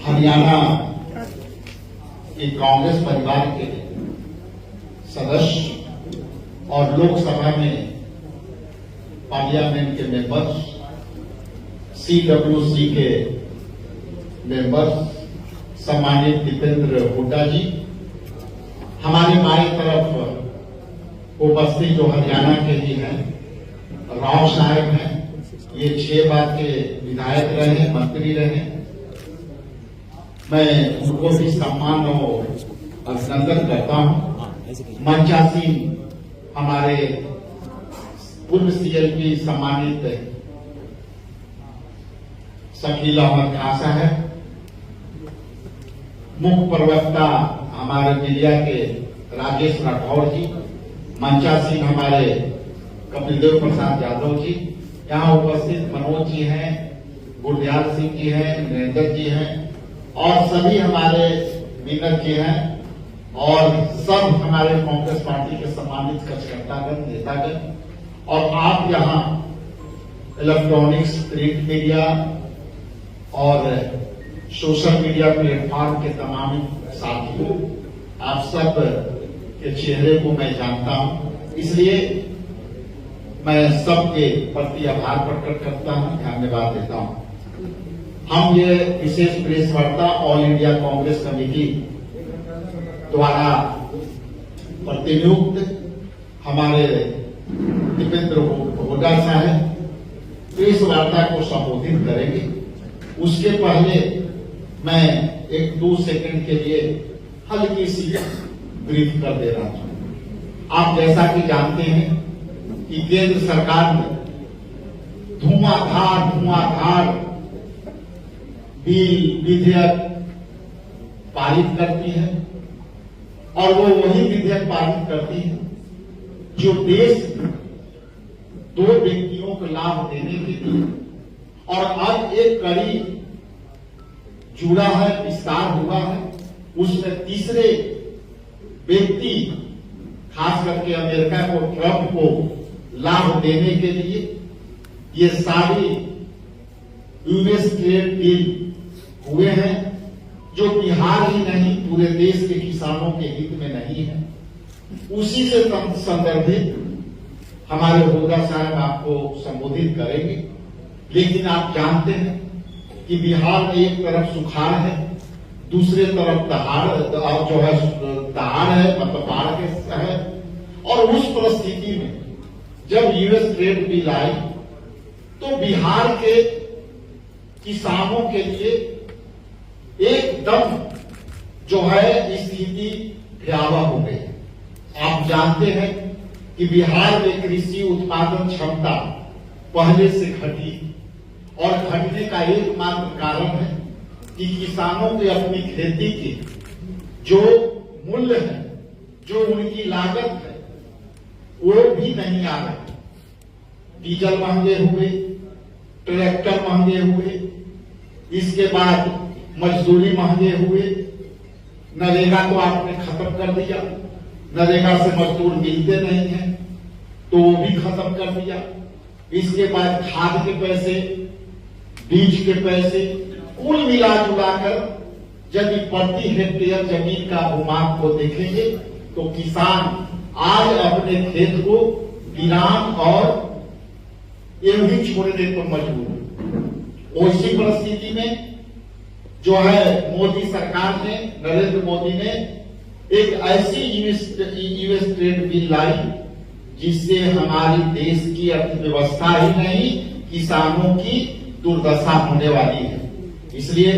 हरियाणा के कांग्रेस परिवार के सदस्य और लोकसभा में पार्लियामेंट के मेंबर्स, CWC के मेंबर्स, सम्मानित दीपेंद्र हुड्डा जी, हमारे बाई तरफ उपस्थित जो हरियाणा के ही हैं, राव साहब हैं, ये 6 बार के विधायक रहे, मंत्री रहे। मैं उनको भी सम्मान और अभिनंदन करता हूं। मंचासीन हमारे पूर्व CLP सम्मानित शकील अहमद खान साहब, मुख्य प्रवक्ता हमारे मीडिया के राजेश राठौर जी, मंचासीन हमारे कपिलदेव प्रसाद यादव जी, यहाँ उपस्थित मनोज जी हैं, गुरदयाल सिंह जी हैं, नरेंद्र जी हैं और सभी हमारे मीनत जी हैं और सब हमारे कांग्रेस पार्टी के सम्मानित कार्यकर्तागण, नेतागण और आप यहाँ इलेक्ट्रॉनिक्स, प्रिंट मीडिया और सोशल मीडिया प्लेटफॉर्म के तमाम साथियों, आप सब के चेहरे को मैं जानता हूं, इसलिए मैं सबके प्रति आभार प्रकट करता हूं, धन्यवाद देता हूं। हम ये विशेष प्रेस वार्ता ऑल इंडिया कांग्रेस कमेटी द्वारा प्रतिनियुक्त हमारे दीपेंद्र हुड्डा साहब प्रेस वार्ता को संबोधित करेंगे। उसके पहले मैं 1-2 सेकंड के लिए हल्की सी ब्रीफ कर दे रहा हूं। आप जैसा कि जानते हैं कि केंद्र सरकार ने धुआंधार बिल, विधेयक पारित करती है और वो वही विधेयक पारित करती है जो देश 2 व्यक्तियों को लाभ देने के लिए, और अब एक कड़ी जुड़ा है, विस्तार हुआ है, उसमें तीसरे व्यक्ति खास करके अमेरिका को, ट्रंप को लाभ देने के लिए ये सारी यूएस ट्रेड डील हुए हैं जो बिहार ही नहीं पूरे देश के किसानों के हित में नहीं है। उसी से संदर्भित हमारे हुड्डा साहब आपको संबोधित करेंगे। लेकिन आप जानते हैं कि बिहार में एक तरफ सुखाड़ है, दूसरे तरफ दहाड़ है, मतलब बाढ़ के है, और उस परिस्थिति में जब यूएस ट्रेड बिल आई तो बिहार के किसानों के लिए एकदम जो है स्थिति भयावह हो गई। आप जानते हैं कि बिहार में कृषि उत्पादन क्षमता पहले से घटी और घटने का एकमात्र कारण है कि किसानों के अपनी खेती के जो मूल्य है, जो उनकी लागत है, वो भी नहीं आ रहा। डीजल महंगे हुए, ट्रैक्टर महंगे हुए, इसके बाद मजदूरी महंगे हुए, नरेगा तो आपने खत्म कर दिया, नरेगा से मजदूर मिलते नहीं हैं तो वो भी खत्म कर दिया। इसके बाद खाद के पैसे, बीज के पैसे, कुल मिला जुलाकर यदि प्रति हेक्टेयर जमीन का भूमाग को देखेंगे तो किसान आज अपने खेत को वीरान और यूं छोड़ने पर मजबूर है। उसी परिस्थिति में जो है मोदी सरकार ने, नरेंद्र मोदी ने एक ऐसी यूएस ट्रेड बिल लाई जिससे हमारी देश की अर्थव्यवस्था ही नहीं, किसानों की दुर्दशा होने वाली है। इसलिए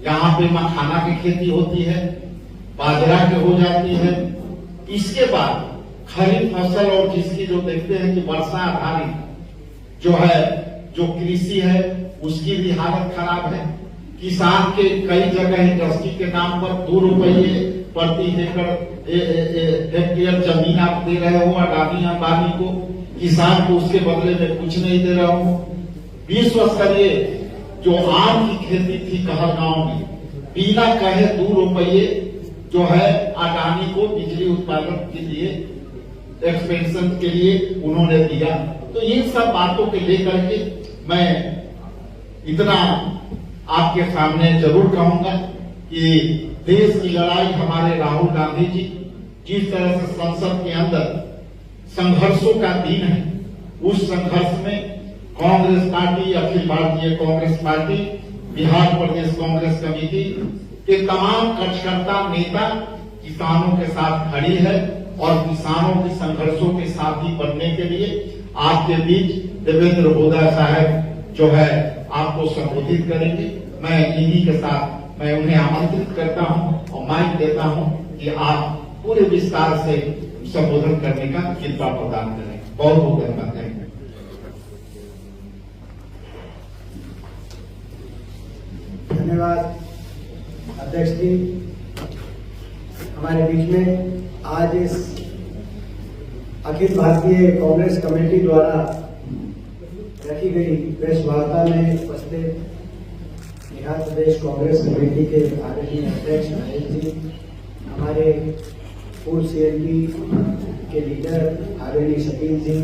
यहाँ पे मखाना की खेती होती है, बाजरा की हो जाती है, इसके बाद खरीफ फसल और जिसकी जो देखते हैं कि वर्षा आधारित जो है, जो कृषि है, उसकी भी हालत खराब है। किसान के कई जगह इंडस्ट्री के नाम पर 2 रुपये प्रति हेक्टेयर जमीन आप दे रहे हो अडानी अंबानी को, किसान को उसके बदले में कुछ नहीं दे रहे हो। विश्व स्तरीय जो आम की खेती थी कहलगांव में, बिना कहे 2 रुपये जो है अडानी को बिजली उत्पादन के लिए, एक्सपेंशन के लिए उन्होंने दिया। तो इन सब बातों के लेकर के मैं इतना आपके सामने जरूर कहूंगा कि देश की लड़ाई हमारे राहुल गांधी जी जिस तरह से संसद के अंदर संघर्षों का दिन है, उस संघर्ष में कांग्रेस पार्टी, अखिल भारतीय कांग्रेस पार्टी, बिहार प्रदेश कांग्रेस कमेटी के तमाम कार्यकर्ता नेता किसानों के साथ खड़ी है और किसानों के संघर्षों के साथी बनने के लिए आपके बीच देवेंद्र होदा साहब जो है आपको संबोधित करेंगे। मैं इन्हीं के साथ मैं उन्हें आमंत्रित करता हूं और माइक देता हूं कि आप पूरे विस्तार से संबोधन करने का कृपा प्रदान करें। बहुत बहुत धन्यवाद। धन्यवाद अध्यक्ष जी। हमारे बीच में आज इस अखिल भारतीय कांग्रेस कमेटी द्वारा रखी गई प्रेस वार्ता में उपस्थित बिहार प्रदेश कांग्रेस कमेटी के आदरणीय अध्यक्ष महेश जी, हमारे पूर्व सीएलपी के लीडर आदरणीय शकील जी,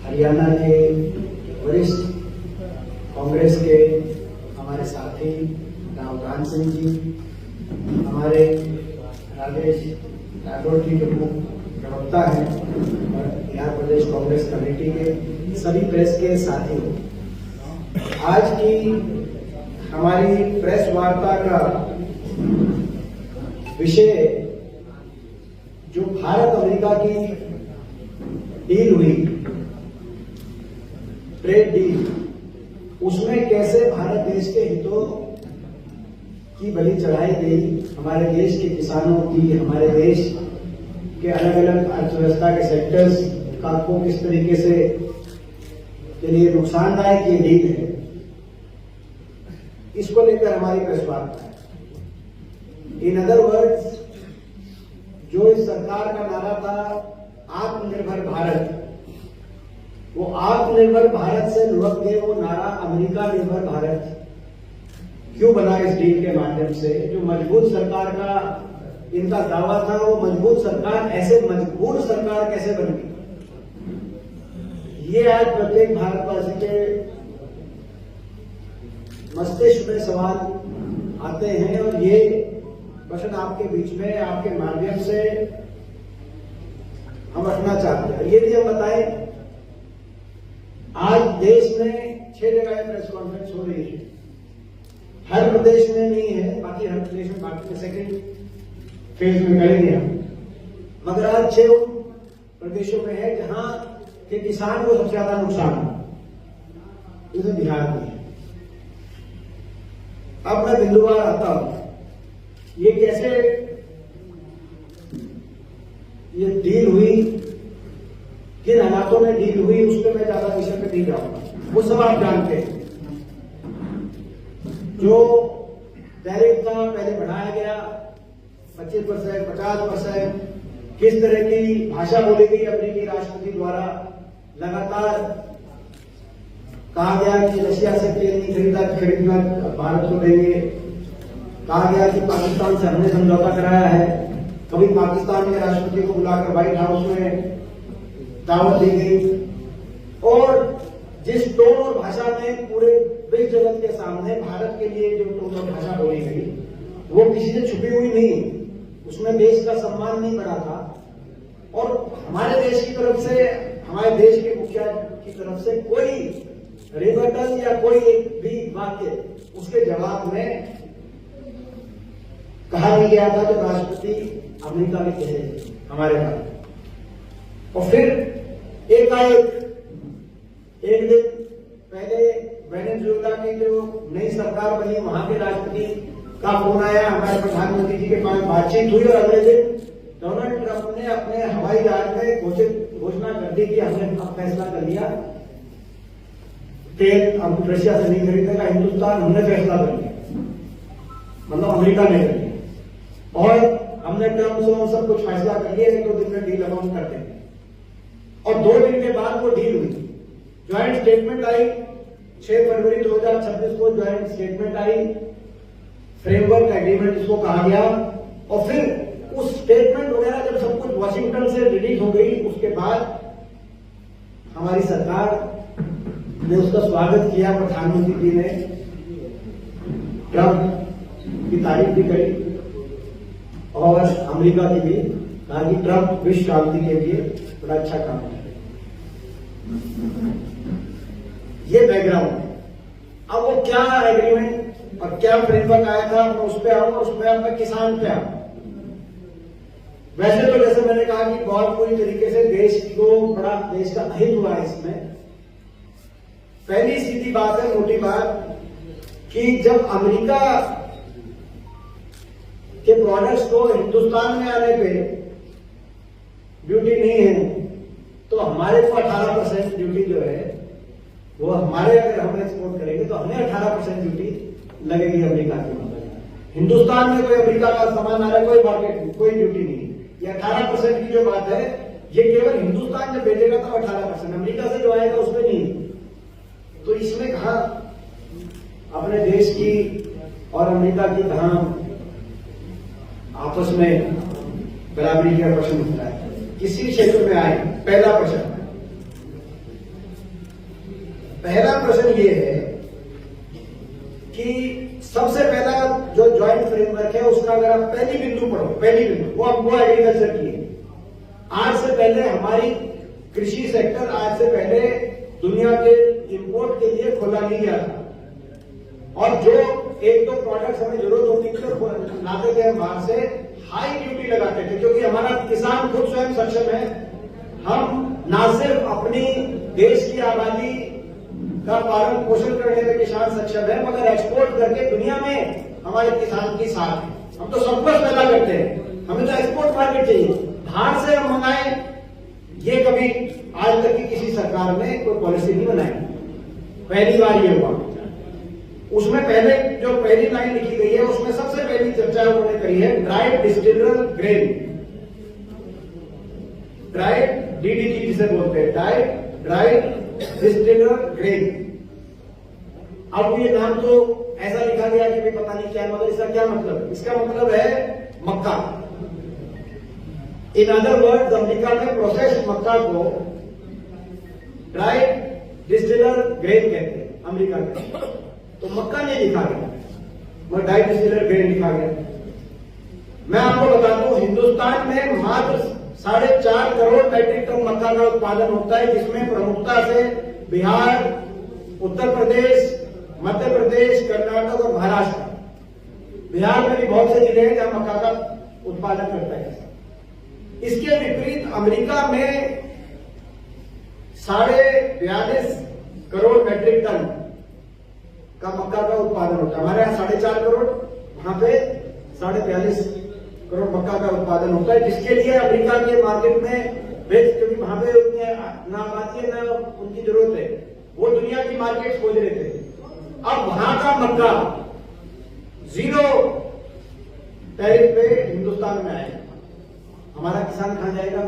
हरियाणा के वरिष्ठ कांग्रेस के हमारे साथी रावधान सिंह जी, हमारे राजेश राठौर जी जो प्रवक्ता हैं और बिहार प्रदेश कांग्रेस कमेटी के सभी प्रेस के साथी, आज की हमारी प्रेस वार्ता का विषय जो भारत अमेरिका की डील हुई, ट्रेड डील, उसमें कैसे भारत देश के हितों की बलि चढ़ाई गई, हमारे देश के किसानों की, हमारे देश के अलग अलग अर्थव्यवस्था के सेक्टर्स का को किस तरीके से के लिए नुकसानदायक ये डील है, इसको लेकर हमारी प्रेस वार्ता है। इन अदर वर्ड्स, जो इस सरकार का नारा था आत्मनिर्भर भारत, वो आत्मनिर्भर भारत से लुढ़क के वो नारा अमेरिका निर्भर भारत क्यों बना इस डील के माध्यम से। जो मजबूत सरकार का इनका दावा था, वो मजबूत सरकार ऐसे मजबूर सरकार कैसे बन गई, ये आज प्रत्येक भारतवासी के मस्तिष्क में सवाल आते हैं और ये प्रश्न आपके बीच में आपके माध्यम से हम रखना चाहते हैं। ये भी हम बताएं, आज देश में 6 जगह प्रेस कॉन्फ्रेंस हो रही है, हर प्रदेश में नहीं है, बाकी हर प्रदेश में बाकी सेकेंड फेज में करेंगे हम, मगर आज 6 प्रदेशों में है जहां के किसान को सबसे ज्यादा नुकसान हो, इसमें बिहार में है। अब मैं बिंदुवार आता हूं, ये कैसे ये डील हुई, किन हालातों में डील हुई, उस पर मैं ज्यादा विषय पे नहीं जाऊंगा, वो सब आप जानते हैं। जो टैरिफ था पहले बढ़ाया गया 25%, 50%, किस तरह की भाषा बोली गई अमेरिकी राष्ट्रपति द्वारा, लगातार कहा गया कि रशिया से तेल नहीं खरीदना भारत को देंगे, कहा गया कि पाकिस्तान से हमने समझौता कराया है, कभी पाकिस्तान के राष्ट्रपति को बुलाकर व्हाइट हाउस में दावत दी गई, और जिस टोन और भाषा में पूरे विश्व जगत के सामने भारत के लिए जो टोन और भाषा बोली गई, वो किसी से छुपी हुई नहीं, उसमें देश का सम्मान नहीं बढ़ा था। और हमारे देश की तरफ से, हमारे देश के मुखिया की तरफ से कोई रिबटल या कोई एक भी वाक्य उसके जवाब में कहा नहीं गया था जो राष्ट्रपति अमेरिका में कहे हमारे पास। और फिर एकाएक एक दिन पहले वेनेजुएला की जो नई सरकार बनी, वहां के राष्ट्रपति का फोन आया, हमारे प्रधानमंत्री जी के पास बातचीत हुई, और अगले दिन डोनाल्ड ट्रंप ने अपने हवाई जहाज में घोषणा कर दी कि हमने फैसला कर लिया, तेल अब रशिया से नहीं खरीदेगा हिंदुस्तान, हमने फैसला कर लिया, मतलब अमेरिका ने कर लिया, और हमने टर्म्स और सब कुछ फैसला कर लिया, 1-2 दिन में डील अनाउंस कर देंगे। और 2 दिन के बाद वो डील हुई, ज्वाइंट स्टेटमेंट आई, 6 फरवरी 2026 को ज्वाइंट स्टेटमेंट आई, फ्रेमवर्क एग्रीमेंट इसको कहा गया। और फिर उस स्टेटमेंट वगैरह जब सब कुछ वॉशिंगटन से रिलीज हो गई, उसके बाद हमारी सरकार ने उसका स्वागत किया प्रधानमंत्री जी ने, ट्रंप की तारीफ भी करी और अमेरिका की भी कहा कि ट्रंप विश्व शांति के लिए बड़ा अच्छा काम है। ये बैकग्राउंड है। अब वो क्या एग्रीमेंट और क्या फ्रेमवर्क आया था, मैं उस पर आऊंगा, उस पर मैं किसान पे आऊंगा। वैसे तो जैसे मैंने कहा कि बहुत पूरी तरीके से देश को बड़ा देश का हित हुआ है इसमें। पहली सीधी बात है, मोटी बात, कि जब अमेरिका के प्रोडक्ट्स को हिंदुस्तान में आने पे ड्यूटी नहीं है तो हमारे को 18% ड्यूटी जो है वो हमारे, अगर हम एक्सपोर्ट करेंगे तो हमें 18% ड्यूटी लगेगी अमेरिका की। हिंदुस्तान में कोई अमेरिका का सामान आ रहा है, कोई मार्केट, कोई ड्यूटी नहीं। ये 18% की जो बात है ये केवल हिंदुस्तान जब भेजेगा तो 18%, अमेरिका से जो आएगा उसमें नहीं। तो इसमें कहा अपने देश की और अमेरिका की कहा आपस में बराबरी का प्रश्न उठता है किसी क्षेत्र में आए। पहला प्रश्न ये है कि सबसे पहला जो ज्वाइंट फ्रेमवर्क है उसका अगर आप पहली बिंदु पढ़ो, पहली बिंदु वो एग्रीकल्चर की है। आज से पहले हमारी कृषि सेक्टर आज से पहले दुनिया के इंपोर्ट के लिए खोला नहीं गया था और जो एक दो प्रोडक्ट्स हमें जरूरत होती थी और लाते थे हम बाहर से, हाई ड्यूटी लगाते थे क्योंकि हमारा किसान खुद स्वयं सक्षम है। हम ना सिर्फ अपनी देश की आबादी का पालन पोषण करने में किसान सक्षम है मगर एक्सपोर्ट करके दुनिया में हमारे किसान की साथ है। हम तो सब कुछ पैदा करते हैं, हमें तो एक्सपोर्ट मार्केट चाहिए। बाहर से हम मंगाए, ये कभी आज तक की किसी सरकार ने कोई पॉलिसी नहीं बनाई, पहली बार ये हुआ। उसमें पहले जो पहली लाइन लिखी गई है उसमें सबसे पहली चर्चा उन्होंने करी है dried distiller grain, dried DDG जिसे बोलते हैं, ड्राइड डिस्टिलर ग्रेन। अब ये नाम तो ऐसा लिखा गया कि पता नहीं क्या, मगर इसका क्या मतलब? इसका मतलब है मक्का। इन अदर वर्ड्स अमेरिका में प्रोसेस्ड मक्का को ड्राइड डिस्टिलर ग्रेन कहते हैं अमेरिका में। तो मक्का नहीं लिखा गया मगर ड्राइड डिस्टिलर ग्रेन लिखा गया। मैं आपको बता दूं हिंदुस्तान में मात्र 4.5 करोड़ मैट्रिक टन मक्का का उत्पादन होता है जिसमें प्रमुखता से बिहार, उत्तर प्रदेश, मध्य प्रदेश, कर्नाटक और महाराष्ट्र। बिहार में भी बहुत से जिले हैं जहां मक्का का उत्पादन करता है। इसके विपरीत अमेरिका में 42.5 करोड़ मैट्रिक टन का मक्का का उत्पादन होता है। हमारे यहाँ 4.5 करोड़, वहां पे 42.5 करोड़ मक्का का उत्पादन होता है जिसके लिए अमेरिका के मार्केट में क्योंकि वहां पे उतने ना आबादी है ना उनकी जरूरत है, वो दुनिया की मार्केट खोज रहे थे। अब वहां का मक्का 0 टैरिफ पे हिंदुस्तान में आएगा, हमारा किसान कहां जाएगा?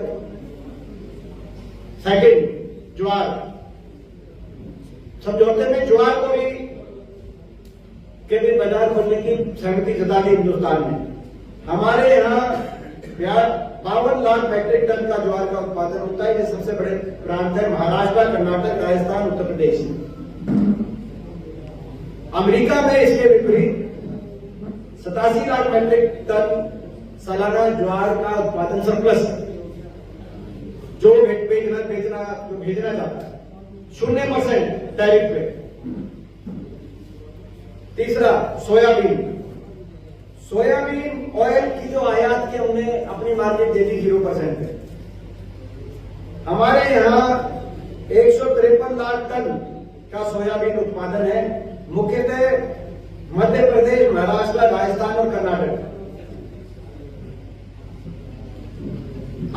सेकंड, ज्वार। समझौते में ज्वार को भी के भी बाजार खोलने की सहमति जता दी हिंदुस्तान में। हमारे यहाँ 52 लाख मैट्रिक टन का ज्वार का उत्पादन होता है। ये सबसे बड़े प्रांत है महाराष्ट्र, कर्नाटक, राजस्थान, उत्तर प्रदेश। अमेरिका में इसके विपरीत 87 लाख मैट्रिक टन सालाना ज्वार का उत्पादन सरप्लस जो भेजना चाहता है, 0% टैरिफ पे। तीसरा, सोयाबीन ऑयल की जो आयात की हमने अपनी मार्केट दे दी 0% पे। हमारे यहाँ 153 लाख टन का सोयाबीन उत्पादन है, मुख्यतः मध्य प्रदेश, महाराष्ट्र, राजस्थान और कर्नाटक।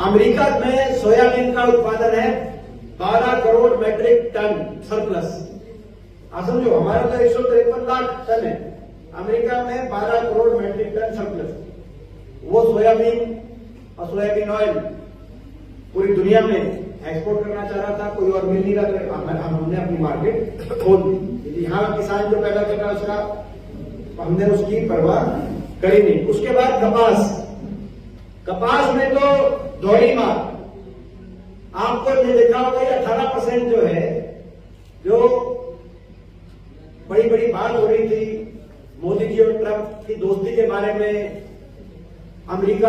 अमेरिका में सोयाबीन का उत्पादन है 12 करोड़ मैट्रिक टन सरप्लस। आप समझो, हमारा तो 153 लाख टन है, अमेरिका में 12 करोड़ मैट्रिक टन सरप्लस। वो सोयाबीन और सोयाबीन ऑयल पूरी दुनिया में एक्सपोर्ट करना चाह रहा था, कोई और मिल नहीं रहा था। हमने अपनी मार्केट खोल दी। यहाँ किसान जो पैदा कर रहा है उसका हमने उसकी परवाह करी नहीं। उसके बाद कपास में तो दौड़ी मार। आपको ये देखा होगा 18% जो है, जो बड़ी बड़ी बात हो रही थी मोदी मोदी जी और ट्रंप की दोस्ती के बारे में, अमेरिका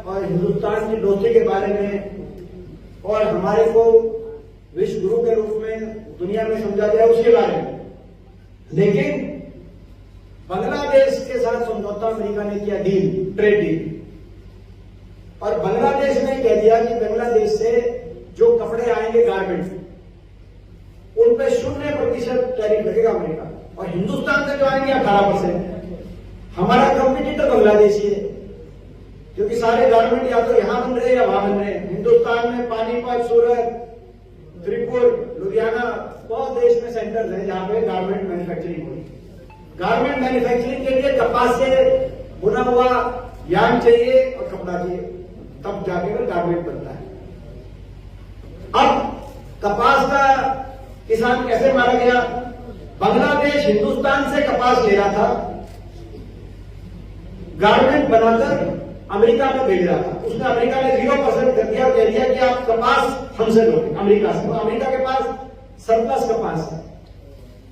और हिंदुस्तान की दोस्ती के बारे में, और हमारे को विश्व गुरु के रूप में दुनिया में समझा गया उसके बारे में। लेकिन बांग्लादेश के साथ समझौता अमेरिका ने किया, डील, ट्रेड डील, और बांग्लादेश ने कह दिया कि बांग्लादेश से जो कपड़े आएंगे गारमेंट, उन पे 0% टैरिफ लगेगा अमेरिका, और हिंदुस्तान से जो आएंगे 18%। हमारा कंपटीटर बांग्लादेश है, क्योंकि सारे गारमेंट या तो यहां बन रहे हैं या वहां बन रहे हैं। हिंदुस्तान में पानीपत, सूरत, त्रिपुर, लुधियाना, बहुत देश में सेंटर्स हैं जहां पे गारमेंट मैन्युफैक्चरिंग हो रही है। गारमेंट मैन्युफैक्चरिंग के लिए कपास से बुना हुआ यार्न चाहिए और कपड़ा चाहिए, तब जाके वो गारमेंट बनता है। अब कपास का किसान कैसे मारा गया? बांग्लादेश हिंदुस्तान से कपास ले रहा था, गारमेंट बनाकर अमेरिका में भेज रहा था। उसने अमेरिका ने 0% कर दिया और कह दिया कि आप कपास हमसे लो, अमेरिका से। तो अमेरिका के पास सरप्लस कपास है।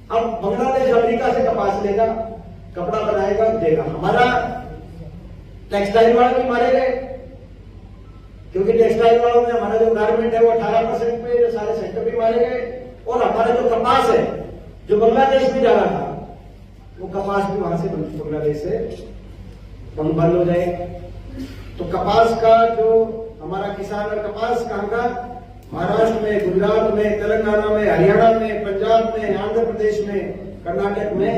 अब बांग्लादेश अमेरिका से कपास लेगा, कपड़ा बनाएगा, देगा। हमारा टेक्सटाइल वाले भी मारे गए, क्योंकि टेक्सटाइल वालों में हमारा जो गारमेंट है वो 18% पे, जो सारे सेक्टर भी मारे गए। और हमारा जो कपास है जो बांग्लादेश में जा रहा था, वो कपास भी वहां से बांग्लादेश से बंद हो जाएगा। तो कपास का जो हमारा किसान और कपास कामगार महाराष्ट्र में, गुजरात में, तेलंगाना में, हरियाणा में, पंजाब में, आंध्र प्रदेश में, कर्नाटक में,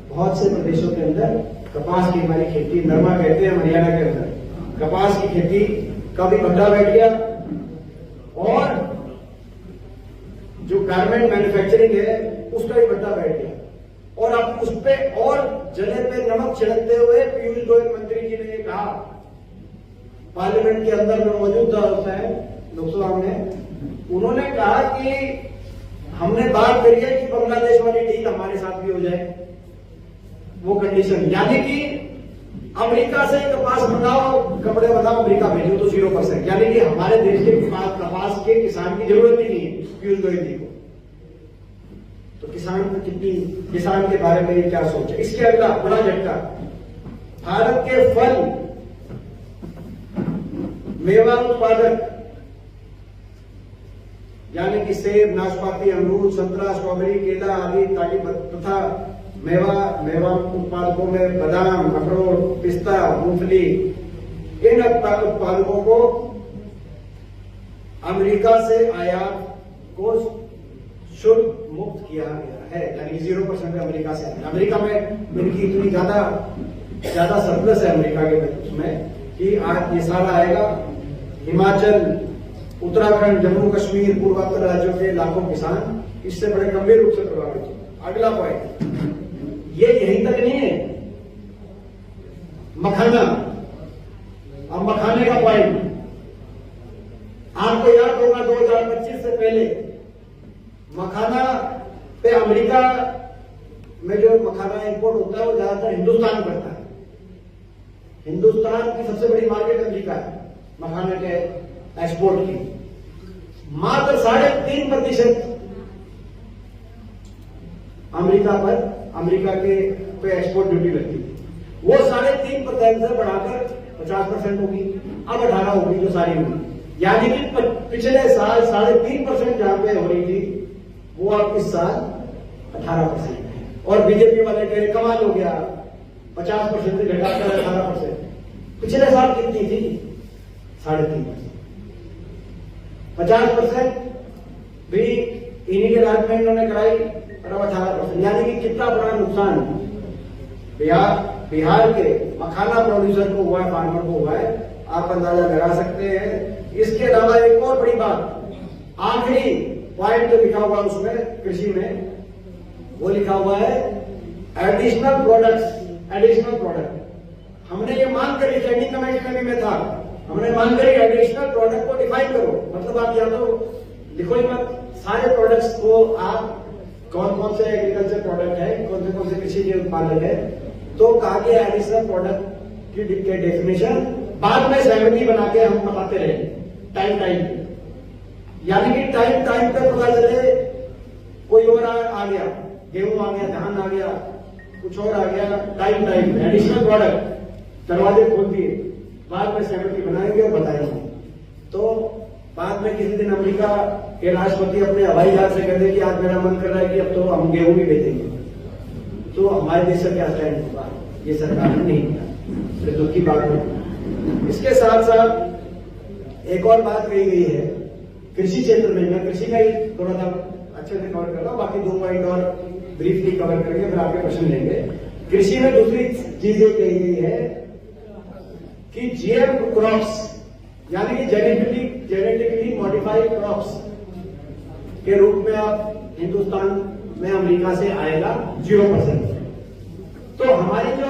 बहुत से प्रदेशों के अंदर कपास की हमारी खेती, नरमा कहते हैं हरियाणा के अंदर, कपास की खेती का भी भड्डा बैठ गया। और जो गारमेंट मैन्युफैक्चरिंग है उसका भी भड्डा बैठ गया। और अब उस पर और जले पे नमक छिड़कते हुए पीयूष गोयल मंत्री जी ने कहा, पार्लियामेंट के अंदर में मौजूद था उस टाइम, लोकसभा में, उन्होंने कहा कि हमने बात करी है कि बांग्लादेश वाली डील हमारे साथ भी हो जाए, वो कंडीशन, यानी कि अमेरिका से कपास मंगाओ, कपड़े बनाओ, अमेरिका भेजो तो 0%, यानी कि हमारे देश के कपास के किसान की जरूरत ही नहीं है पीयूष गोयल जी को। तो किसान के बारे में क्या सोचे? इसके अगला बड़ा झटका, भारत के फल मेवा उत्पादक यानी कि सेब, नाशपाती, अमरूद, संतरा, स्ट्रॉबेरी, केला आदि तथा मेवा उत्पादकों में बादाम, अखरोट, पिस्ता, मूंगफली, इन उत्पादकों को अमेरिका से आयात को शुल्क मुक्त किया गया है, यानी 0% अमेरिका से। अमेरिका में इनकी इतनी ज्यादा सरप्लस है अमेरिका के उसमें कि आज ये सारा आएगा। हिमाचल, उत्तराखंड, जम्मू कश्मीर, पूर्वोत्तर राज्यों के लाखों किसान इससे बड़े गंभीर रूप से प्रभावित होंगे। अगला पॉइंट, ये यहीं तक नहीं है, मखाना। अब मखाने का पॉइंट आपको याद होगा 2025 से पहले मखाना पे अमेरिका में जो मखाना इंपोर्ट होता है वो ज्यादातर हिंदुस्तान करता है। हिंदुस्तान की सबसे बड़ी मार्केट अमेरिका है मखाने के एक्सपोर्ट की। मात्र 3.5% अमेरिका के पे एक्सपोर्ट ड्यूटी लगती थी, वो 3.5% से बढ़ाकर 50% होगी, अब 18 होगी, जो सारी होगी। यानी कि पिछले साल 3.5% जहां पे हो रही थी वो अब इस साल 18% है। और बीजेपी वाले कह रहे कमाल हो गया, 50% से घटाकर 18%। पिछले साल कितनी थी? 3.5%। 50% भी इन्हीं के राज में इन्होंने कराई, और अब 18%, यानी कि कितना बड़ा नुकसान बिहार के मखाना प्रोड्यूसर को हुआ है, फार्मर को हुआ है, आप अंदाजा लगा सकते हैं। इसके अलावा एक और बड़ी बात, आखिरी पॉइंट जो लिखा हुआ उसमें कृषि में, वो लिखा हुआ है एडिशनल प्रोडक्ट। हमने ये मांग करी, स्टैंडिंग कमेटी में था, हमने मांग करी एडिशनल प्रोडक्ट को डिफाइन करो। मतलब आप या तो लिखो ही मत, सारे प्रोडक्ट्स को आप कौन से एग्रीकल्चर प्रोडक्ट है, कौन से कृषि के उत्पादक है, तो कहा कि एडिशनल प्रोडक्ट की डेफिनेशन बाद में सहमति बना के हम बताते रहे टाइम पे, यानी कि टाइम पे पता चले कोई और आ गया, गेहूं आ गया, धान आ गया, कुछ और आ गया, टाइम एडिशनल प्रोडक्ट, दरवाजे खोल दिए, बाद में सहमति बनाएंगे और बताएंगे। तो बाद में किसी दिन अमेरिका के राष्ट्रपति अपने हवाई जहाज से कहते कि आज मेरा मन कर रहा है कि अब तो हम गेहूं भी बेचेंगे, तो हमारे देश का क्या स्टैंड होगा? ये सरकार ने नहीं किया, तो दुख की बात है। इसके साथ साथ एक और बात कही गई है कृषि क्षेत्र में। मैं कृषि का ही थोड़ा सा अच्छे से कवर कर रहा हूं, बाकी 2 पॉइंट और ब्रीफली कवर करेंगे, फिर आपके प्रश्न लेंगे। कृषि में दूसरी चीज ये कही गई है कि जीएम क्रॉप्स यानी कि जेनेटिकली मॉडिफाइड क्रॉप्स के रूप में आप हिंदुस्तान में अमेरिका से आएगा 0%। तो हमारी जो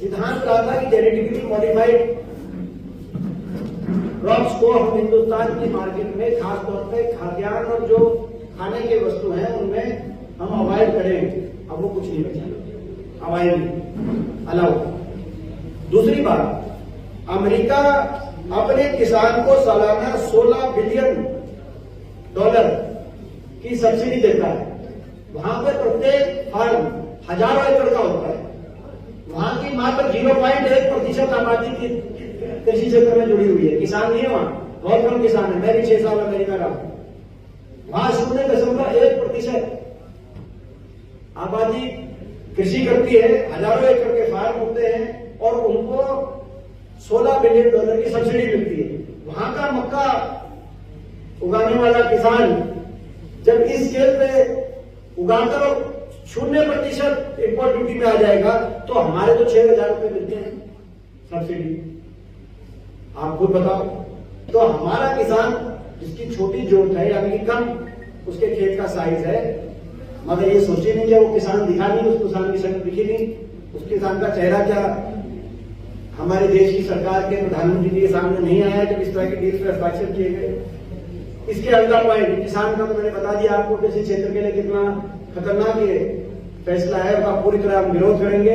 सिद्धांत रहा था कि जेनेटिकली मॉडिफाइड क्रॉप्स को हम हिंदुस्तान की मार्केट में खासतौर पे खाद्यान्न और जो खाने की वस्तु है उनमें हम अवॉइड करेंगे। अब वो कुछ नहीं बचा, अवॉइड अलाउ। दूसरी बात, अमेरिका अपने किसान को सालाना $16 बिलियन की सब्सिडी देता है। वहां पर प्रत्येक फार्म हजारों एकड़ का होता है। वहां की मात्र 0.1% आबादी की कृषि क्षेत्र में जुड़ी हुई है, किसान नहीं है वहां, बहुत कम किसान है। मैं भी 6 साल अमेरिका रहा, वहां 0.1% आबादी कृषि करती है, हजारों एकड़ के फार्म होते हैं और उनको $16 बिलियन की सब्सिडी मिलती है। वहां का मक्का उगाने वाला किसान जब इस स्केल पे उगाकर 0% इंपोर्ट ड्यूटी में आ जाएगा तो हमारे तो 6,000 रुपए मिलते हैं सब्सिडी। आप खुद बताओ। तो हमारा किसान जिसकी छोटी जोत है यानी कि कम उसके खेत का साइज है, मगर ये सोचिए नहीं कि वो किसान दिखा नहीं, उस किसान की शक्ल दिखी नहीं, उस किसान का चेहरा क्या हमारे देश की सरकार के प्रधानमंत्री जी के सामने नहीं आया जब इस तरह के डील पर हस्ताक्षर किए गए। इसके अगला पॉइंट, किसान का तो मैंने बता दिया आपको कृषि क्षेत्र के लिए कितना खतरनाक ये फैसला है, उसका पूरी तरह हम विरोध करेंगे।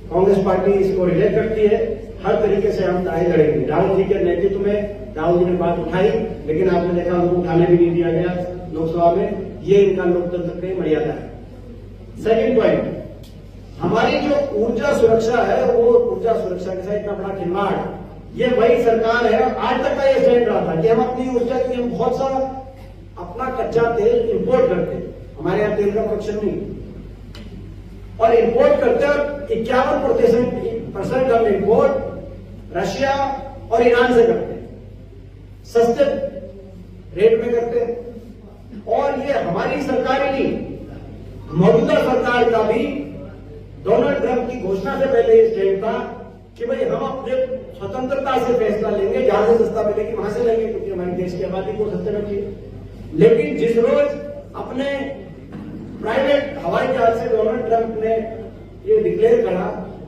कांग्रेस पार्टी इसको रिलेट करती है, हर तरीके से हम लड़ाई लड़ेंगे। राहुल जी के नेतृत्व में राहुल जी ने बात उठाई, लेकिन आपने देखा उनको उठाने भी नहीं दिया गया लोकसभा में। ये इनका लोकतंत्र की मर्यादा है। सेकेंड पॉइंट, हमारी जो ऊर्जा सुरक्षा है वो ऊर्जा सुरक्षा के साथ इतना बड़ा खिलवाड़, ये वही सरकार है। आज तक का ये स्टैंड रहा था कि हम अपनी ऊर्जा के लिए बहुत सा अपना कच्चा तेल इंपोर्ट करते हैं, हमारे यहाँ तेल का प्रोडक्शन नहीं, और इंपोर्ट करते हैं 51% हम इंपोर्ट रशिया और ईरान से करते हैं, सस्ते रेट में करते हैं। और ये हमारी सरकार ही नहीं, मौजूदा सरकार का भी डोनाल्ड ट्रंप की घोषणा से पहले ये स्टैंड था कि भाई हम अपने स्वतंत्रता से फैसला लेंगे, जहां से सस्ता मिलेगी वहां से लेंगे, क्योंकि हमारे देश की आबादी को सस्ते रखिए। लेकिन जिस रोज अपने प्राइवेट हवाई जहाज से डोनाल्ड ट्रंप ने ये डिक्लेयर करा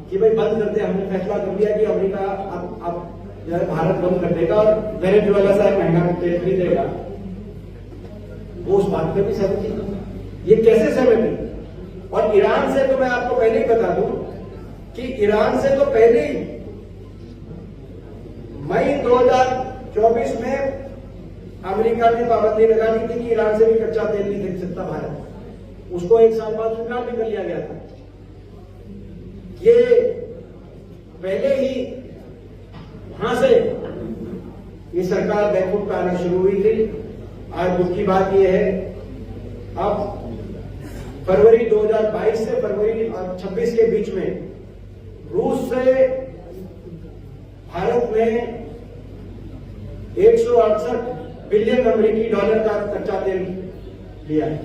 कि भाई बंद करते, हमने फैसला कर लिया कि अमेरिका अब जो है भारत बंद कर देगा और वेनेजुएला से महंगा तेल खरीदेगा, वो उस बात पे भी सहमति। ये कैसे सहमति? और ईरान से तो मैं आपको पहले ही बता दूं कि ईरान से तो पहले ही मई 2024 में अमेरिका ने पाबंदी लगा दी थी कि ईरान से भी कच्चा तेल नहीं खरीद सकता भारत। उसको 1 साल बाद स्वीकार भी कर लिया गया था। ये पहले ही वहां से ये सरकार बैकफुट पे आना शुरू हुई थी। आज दुख की बात यह है, अब फरवरी 2022 से फरवरी 26 के बीच में रूस से भारत में $168 बिलियन अमेरिकी डॉलर का कच्चा तेल लिया है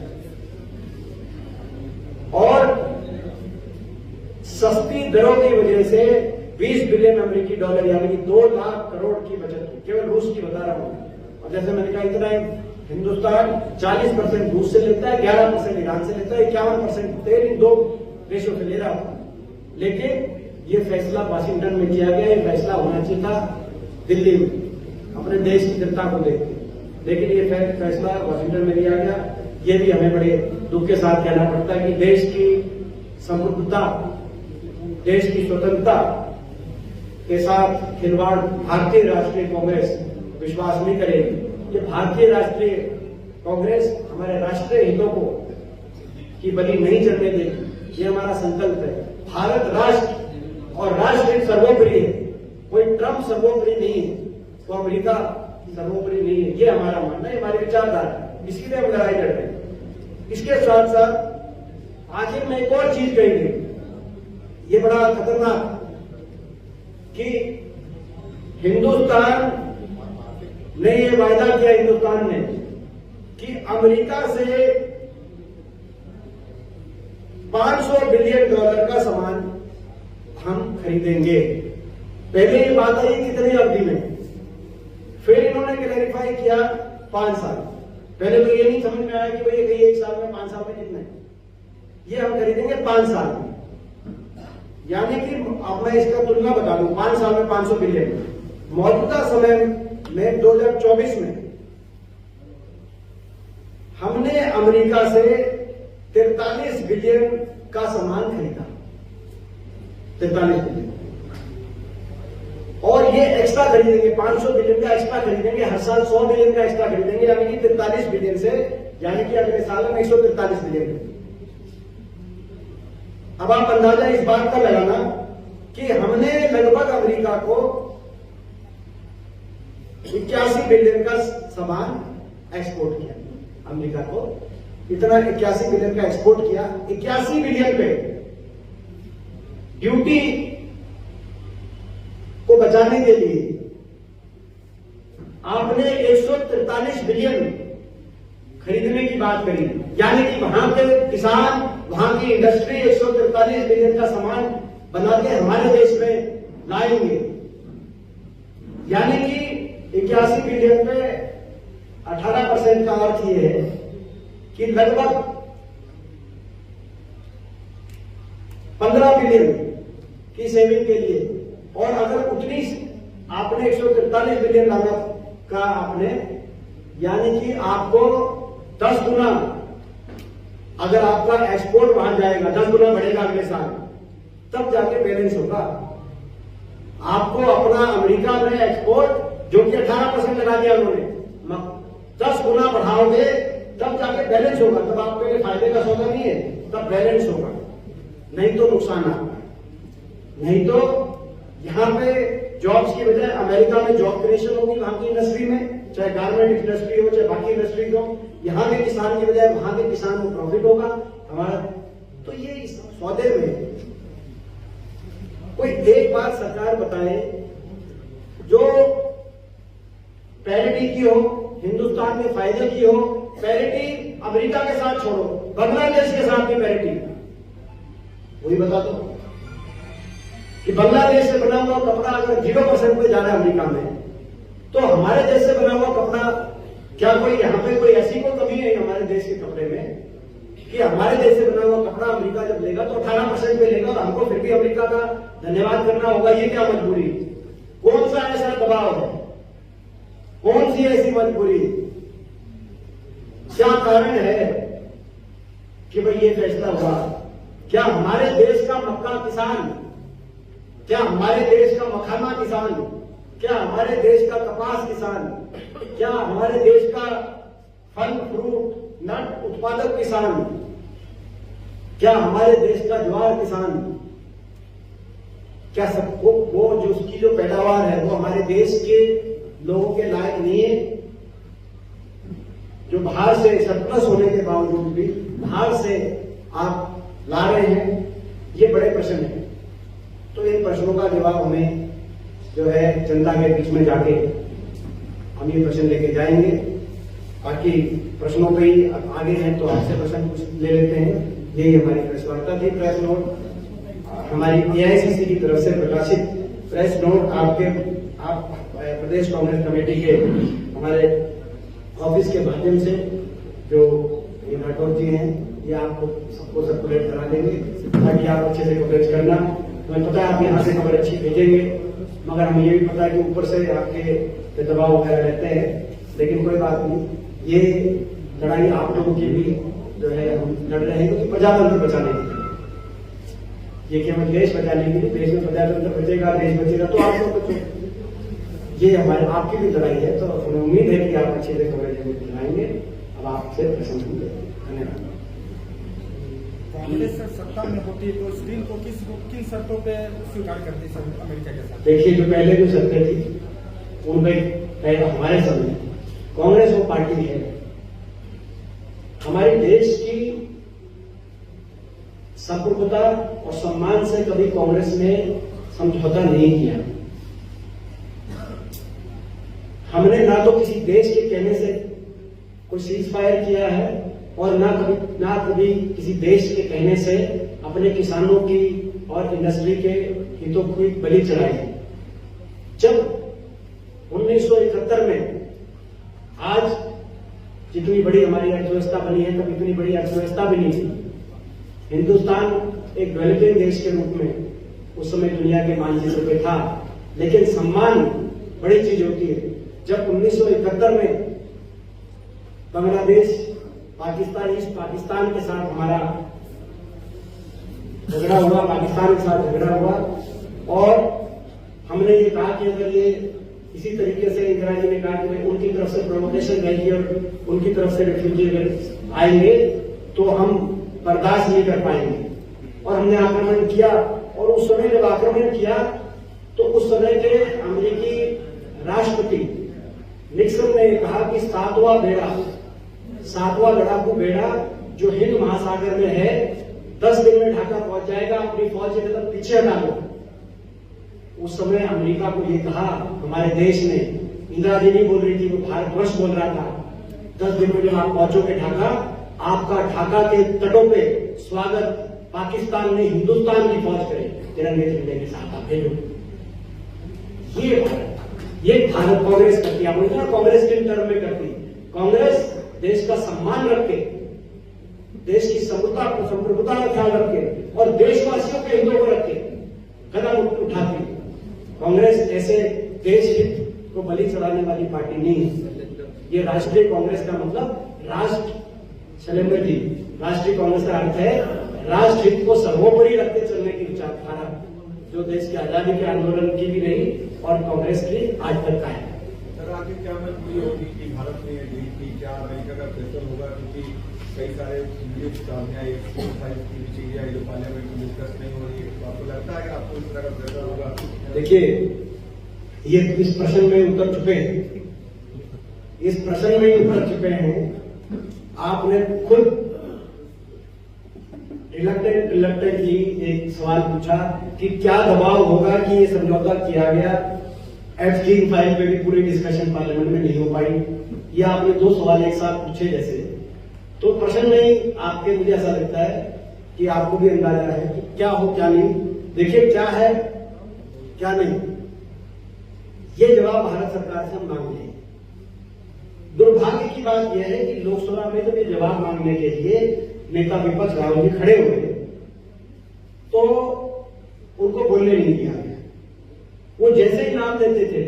और सस्ती दरों की वजह से 20 बिलियन अमेरिकी डॉलर यानी कि 2 लाख करोड़ की बचत की, केवल रूस की बता रहा हूं। और जैसे मैंने कहा, इतना हिंदुस्तान 40% रूस से लेता है, 11% ईरान से लेता है, 51% तेल इन 2 देशों से ले रहा था। लेकिन ये फैसला वाशिंगटन में किया गया, ये फैसला होना चाहिए था दिल्ली में, अपने देश की जनता को देखते, लेकिन ये फैसला वाशिंगटन में लिया गया। ये भी हमें बड़े दुख के साथ कहना पड़ता है कि देश की समृद्धता, देश की स्वतंत्रता के साथ खिलवाड़ भारतीय राष्ट्रीय कांग्रेस विश्वास नहीं करेगी। ये भारतीय राष्ट्रीय कांग्रेस हमारे राष्ट्रीय हितों को की बलि नहीं चढ़ने देगी। ये हमारा संकल्प है। भारत राष्ट्र और राष्ट्र सर्वोपरि है, कोई ट्रम्प सर्वोपरि नहीं है, तो अमेरिका सर्वोपरि नहीं है, ये हमारा मानना है, हमारी विचारधारा, इसके लिए हम लड़ाई लड़ रहे हैं। इसके साथ साथ आखिर में एक और चीज कहेंगे, ये बड़ा खतरनाक, कि हिंदुस्तान ने ये वायदा किया, हिंदुस्तान ने, कि अमेरिका से $500 बिलियन का सामान हम खरीदेंगे। पहले ये बात आई कितनी अवधि में, फिर इन्होंने क्लैरिफाई किया 5 साल। पहले तो ये नहीं समझ में आया कि भाई ये 1 साल में 5 साल में कितने, ये हम खरीदेंगे 5 साल में। यानी कि अब मैं इसका तुलना बता दूं, 5 साल में 500 बिलियन, मौजूदा समय में 2024 में हमने अमेरिका से 43 बिलियन का सामान खरीदा, 43 बिलियन, और ये एक्स्ट्रा खरीदेंगे, 500 बिलियन का एक्स्ट्रा खरीदेंगे, हर साल 100 बिलियन का एक्स्ट्रा खरीदेंगे, यानी कि 43 बिलियन से, यानी कि अगले साल में 143 बिलियन। अब आप अंदाजा इस बात का लगाना कि हमने लगभग अमेरिका को 81 बिलियन का सामान एक्सपोर्ट किया, अमेरिका को इतना 81 बिलियन का एक्सपोर्ट किया। 81 बिलियन पे ड्यूटी को बचाने के लिए आपने 143 बिलियन खरीदने की बात करी, यानी कि वहां के किसान, वहां की इंडस्ट्री 143 बिलियन का सामान बना के हमारे देश में लाएंगे, यानी कि 81 बिलियन पे 18% का अर्थ ये है कि लगभग 15 बिलियन की सेविंग के लिए, और अगर उतनी आपने 143 बिलियन लागत का आपने, यानी कि आपको 10 गुना अगर आपका एक्सपोर्ट वहां जाएगा, 10 गुना बढ़ेगा अगले साल, तब जाके बैलेंस होगा। आपको अपना अमेरिका में एक्सपोर्ट जो कि 18% लगा दिया उन्होंने, 10 गुना बढ़ाओगे तब जाके बैलेंस होगा, तब आपके लिए फायदे का सौदा नहीं है, तब बैलेंस होगा, नहीं तो नुकसान आपका। नहीं तो यहां पे जॉब्स की बजाय अमेरिका में जॉब क्रिएशन होगी, वहां की इंडस्ट्री में, चाहे गारमेंट इंडस्ट्री हो चाहे बाकी इंडस्ट्री हो, यहां के किसान की बजाय वहां के किसान को प्रॉफिट होगा हमारा। तो ये इस सौदे में कोई एक बात सरकार बताए जो पैरिटी की हो, हिंदुस्तान के फायदे की हो। पैरिटी अमेरिका के साथ छोड़ो, बांग्लादेश के साथ भी पैरिटी, वही बता दो कि बांग्लादेश से बना हुआ कपड़ा अगर 0% पे जा रहा है अमेरिका में, तो हमारे देश से बना हुआ कपड़ा, क्या कोई यहां पे कोई ऐसी कोई कमी है हमारे देश के कपड़े में कि हमारे देश से बना हुआ कपड़ा अमेरिका जब लेगा तो 18% पे लेगा और हमको फिर भी अमेरिका का धन्यवाद करना होगा? ये क्या मजबूरी, कौन सा ऐसा दबाव है, कौन सी ऐसी मजबूरी, क्या कारण है कि भाई ये फैसला हुआ? क्या हमारे देश का मक्का किसान, क्या हमारे देश का मखाना किसान, क्या हमारे देश का कपास किसान, क्या हमारे देश का फल फ्रूट नट उत्पादक किसान, क्या हमारे देश का ज्वार किसान, क्या सबको वो जो उसकी जो पैदावार है वो हमारे देश के लोगों के लायक नहीं है? जो बाहर से सरप्लस होने के बावजूद भी बाहर से आप ला रहे हैं, ये बड़े प्रश्न हैं। तो इन प्रश्नों का जवाब हमें जो है जनता के बीच में जाके हम ये प्रश्न लेके जाएंगे। बाकी प्रश्नों पे ही आगे हैं तो आपसे प्रश्न कुछ ले लेते हैं। यही हमारी प्रेस वार्ता थी। प्रेस नोट हमारी AICC की तरफ से प्रकाशित प्रेस नोट आप प्रदेश कांग्रेस कमेटी के हमारे ऑफिस के माध्यम से जो ये राठौर जी हैं ये आपको सबको सर्कुलेट करा देंगे ताकि आप अच्छे से कवरेज करना। हमें पता है आप यहाँ से खबर अच्छी भेजेंगे, मगर हमें ये भी पता है कि ऊपर से आपके दबाव वगैरह रहते हैं, लेकिन कोई बात नहीं, ये लड़ाई आप लोगों की भी जो है हम लड़ रहे हैं क्योंकि प्रजातंत्र बचाने के लिए, ये केवल देश बचाने के लिए, देश में प्रजातंत्र बचेगा, देश बचेगा तो आप लोग बचो, ये हमारे आपकी भी लड़ाई है। तो हमें उम्मीद है कि आप अच्छे से कवरेज दिलाएंगे। अब आपसे प्रश्न होंगे। धन्यवाद। कांग्रेस सत्ता में होती तो इस डील को किन शर्तों पे स्वीकार करती सर अमेरिका के साथ? देखिए, जो पहले जो शर्तें थी उनमें हमारे समय कांग्रेस वो पार्टी है, हमारे देश की संप्रभुता और सम्मान से कभी कांग्रेस ने समझौता नहीं किया। हमने ना तो किसी देश के कहने से कोई सीज फायर किया है और ना कभी किसी देश के कहने से अपने किसानों की और इंडस्ट्री के हितों की बलि चढ़ाई है। जब 1971 में आज जितनी बड़ी हमारी अर्थव्यवस्था बनी है, कभी इतनी बड़ी अर्थव्यवस्था भी नहीं थी। हिंदुस्तान एक डेवलपिंग देश के रूप में उस समय दुनिया के मानचित्र पे था, लेकिन सम्मान बड़ी चीज होती है। जब 1971 में बांग्लादेश ईस्ट पाकिस्तान के साथ हमारा झगड़ा हुआ, पाकिस्तान के साथ झगड़ा हुआ, और हमने ये कहा कि अगर ये इसी तरीके से इंदिरा जी ने कहा कि उनकी तरफ से प्रोवोकेशन रहेगी और उनकी तरफ से रिफ्यूजी आएंगे तो हम बर्दाश्त नहीं कर पाएंगे, और हमने आक्रमण किया। और उस समय जब आक्रमण किया तो उस समय के अमेरिकी राष्ट्रपति निक्सन ने कहा कि सातवां लड़ाकू बेड़ा जो हिंद महासागर में है 10 दिन में ढाका पहुंच जाएगा, अपनी फौज के तरफ पीछे हटा लो। उस समय अमेरिका को ये कहा हमारे देश ने, इंदिरा जी नहीं बोल रही थी, वो भारतवर्ष बोल रहा था, 10 दिन में जब आप पहुंचोगे ढाका, आपका ढाका के तटों पे स्वागत पाकिस्तान ने हिंदुस्तान की फौज करे, तिरंगे झंडे के साथ आप भेजो। ये भारत कांग्रेस करती है, कांग्रेस के टर्म में करती। कांग्रेस देश का सम्मान रख के, देश की संप्रभुता का ख्याल रख के और देशवासियों के हितों को रख के कदम उठाती। कांग्रेस ऐसे देश हित को बलि चढ़ाने वाली पार्टी नहीं है। ये राष्ट्रीय कांग्रेस का मतलब राष्ट्र शैलेंद्र जी, राष्ट्रीय कांग्रेस का अर्थ है राष्ट्र हित को सर्वोपरि रखते चलने की विचारधारा, जो देश की आजादी के आंदोलन की भी रही और कांग्रेस की आज तक का है। सर, आगे क्या मजबूरी होगी कि भारत ने डील की, क्या अमेरिका का प्रेशर होगा, क्योंकि कई सारे चीजें आई जो पार्लियामेंट में डिस्कस नहीं हो रही है, तो आपको लगता है कि आपको इस तरह का प्रेशर होगा? देखिए, ये इस प्रश्न में उत्तर छुपे हैं, इस प्रश्न में उत्तर छुपे हैं। आपने खुद रिलक्टेंटली एक सवाल पूछा कि क्या दबाव होगा कि ये समझौता किया गया। F3 फाइल पे भी पूरी डिस्कशन पार्लियामेंट में नहीं हो पाई। ये आपने 2 सवाल एक साथ पूछे जैसे, तो प्रश्न में आपके मुझे ऐसा लगता है कि आपको भी अंदाजा है कि क्या हो क्या नहीं। देखिए, क्या है क्या नहीं, ये जवाब भारत सरकार से हम मांगते हैं। दुर्भाग्य की बात यह है कि लोकसभा में जब ये जवाब मांगने के लिए नेता विपक्ष राहुल जी खड़े हुए तो उनको बोलने नहीं दिया गया। वो जैसे ही नाम लेते थे,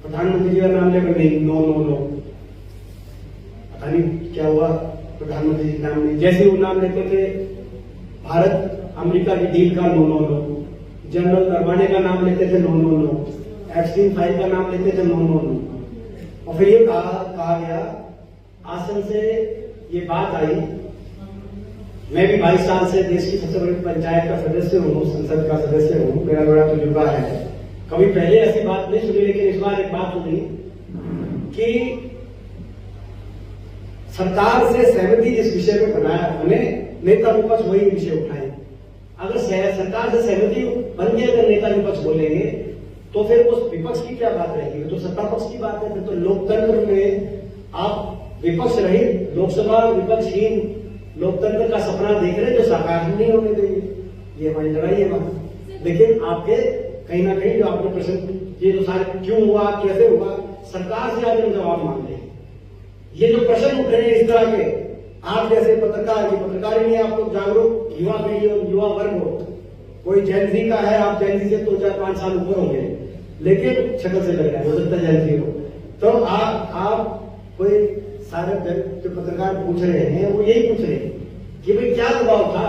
प्रधानमंत्री जी का नाम लेकर नहीं, नो नो नो, पता नहीं क्या हुआ, प्रधानमंत्री जी का नाम नहीं। जैसे वो नाम लेते थे भारत अमेरिका की डील का, no no no. General Naravane का नाम लेते थे, no no no. F3 file का नाम लेते थे, नो नो नो। और फिर ये कहा गया, आसन से ये बात आई, मैं भी 22 साल से देश की सबसे बड़ी पंचायत का सदस्य हूँ, संसद का सदस्य हूँ, मेरा बड़ा तजुर्बा है। कभी पहले ऐसी बात नहीं सुनी, लेकिन इस बार एक बात सुनी कि सरकार से सहमति जिस विषय में बने, नेता विपक्ष वही विषय उठाए। अगर सरकार से सहमति बन के अगर नेता विपक्ष बोलेंगे तो फिर उस विपक्ष की क्या बात रहेगी, तो सत्ता पक्ष की बात है। फिर तो लोकतंत्र में आप विपक्ष रहित, लोकसभा विपक्षहीन लोकतंत्र का सपना देख रहे जो साकार नहीं होने देंगे। ये हमारी लड़ाई है वहां। लेकिन आपके कहीं ना कहीं जो आपने प्रश्न, ये जो सारे क्यों हुआ, कैसे हुआ, सरकार से आज हम जवाब मांग रहे हैं। ये जो प्रश्न उठ रहे हैं इस तरह के, आप जैसे पत्रकार, ये पत्रकार ही नहीं, आप लोग जागरूक युवा पीढ़ी और युवा वर्ग हो, कोई जैनजी का है, आप जैनजी से 2-4-5 साल ऊपर होंगे, लेकिन शक्ल से लग रहा है हो सकता है जैनजी हो, तो आप कोई सारे जो पत्रकार पूछ रहे हैं वो यही पूछ रहे हैं कि भाई क्या दबाव था